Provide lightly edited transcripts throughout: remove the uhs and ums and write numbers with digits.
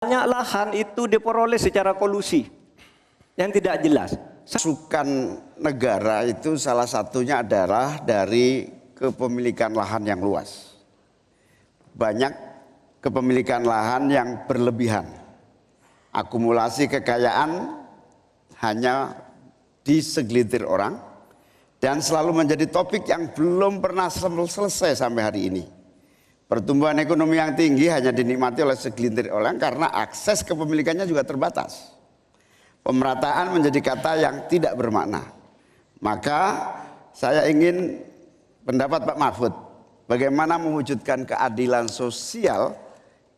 Banyak lahan itu diperoleh secara kolusi yang tidak jelas. Masukan negara itu salah satunya adalah dari kepemilikan lahan yang luas. Banyak kepemilikan lahan yang berlebihan. Akumulasi kekayaan hanya di segelintir orang dan selalu menjadi topik yang belum pernah selesai sampai hari ini. Pertumbuhan ekonomi yang tinggi hanya dinikmati oleh segelintir orang karena akses kepemilikannya juga terbatas. Pemerataan menjadi kata yang tidak bermakna. Maka saya ingin pendapat Pak Mahfud, bagaimana mewujudkan keadilan sosial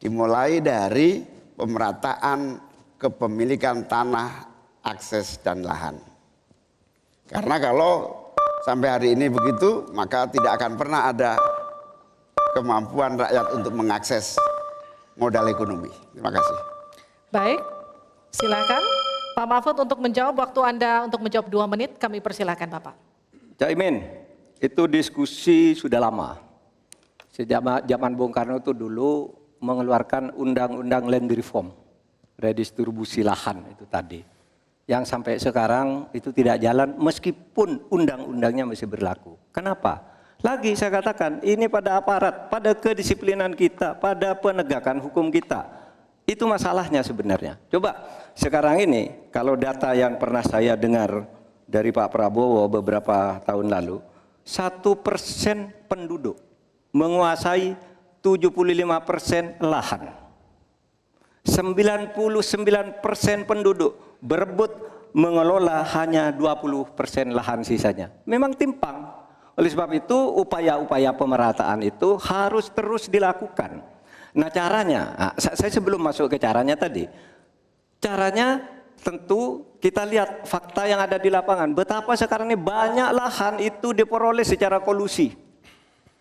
dimulai dari pemerataan kepemilikan tanah, akses dan lahan. Karena kalau sampai hari ini begitu, maka tidak akan pernah ada kemampuan rakyat untuk mengakses modal ekonomi. Terima kasih. Baik, silakan Pak Mahfud untuk menjawab. Waktu Anda untuk menjawab 2 menit, kami persilakan Bapak. Cak Imin, itu diskusi sudah lama. Sejak zaman Bung Karno itu dulu mengeluarkan undang-undang land reform, redistribusi lahan itu tadi. Yang sampai sekarang itu tidak jalan meskipun undang-undangnya masih berlaku. Kenapa? Lagi saya katakan, ini pada aparat, pada kedisiplinan kita, pada penegakan hukum kita. Itu masalahnya sebenarnya. Coba sekarang ini, kalau data yang pernah saya dengar dari Pak Prabowo beberapa tahun lalu, 1% penduduk menguasai 75% lahan. 99% penduduk berebut mengelola hanya 20% lahan sisanya. Memang timpang. Oleh sebab itu upaya-upaya pemerataan itu harus terus dilakukan. Nah caranya, saya sebelum masuk ke caranya tadi, caranya tentu kita lihat fakta yang ada di lapangan. Betapa sekarang ini banyak lahan itu diperoleh secara kolusi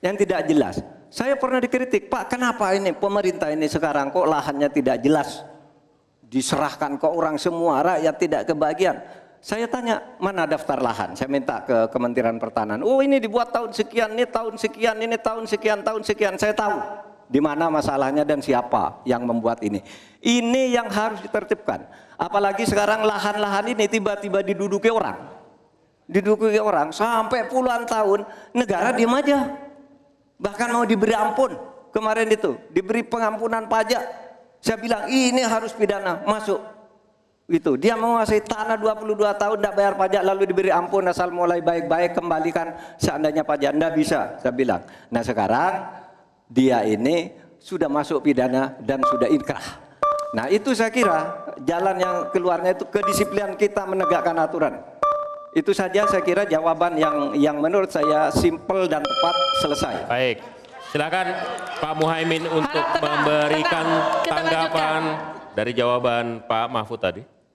yang tidak jelas. Saya pernah dikritik, Pak kenapa ini pemerintah ini sekarang kok lahannya tidak jelas, diserahkan ke orang semua, rakyat tidak kebagian. Saya tanya, mana daftar lahan? Saya minta ke Kementerian Pertanian. Oh ini dibuat tahun sekian, ini tahun sekian, ini tahun sekian, tahun sekian. Saya tahu di mana masalahnya dan siapa yang membuat ini. Ini yang harus ditertibkan. Apalagi sekarang lahan-lahan ini tiba-tiba diduduki orang. Diduduki orang sampai puluhan tahun, negara diam aja. Bahkan mau diberi ampun. Kemarin itu, diberi pengampunan pajak. Saya bilang, ini harus pidana, masuk. Gitu. Dia menguasai tanah 22 tahun tidak bayar pajak lalu diberi ampun asal mulai baik-baik kembalikan seandainya pajak. Tidak bisa, saya bilang. Nah sekarang dia ini sudah masuk pidana dan sudah inkrah. Nah itu saya kira jalan yang keluarnya itu kedisiplinan kita menegakkan aturan. Itu saja saya kira jawaban yang menurut saya simpel dan tepat, selesai. Baik, silakan Pak Muhaimin untuk memberikan tanggapan dari jawaban Pak Mahfud tadi.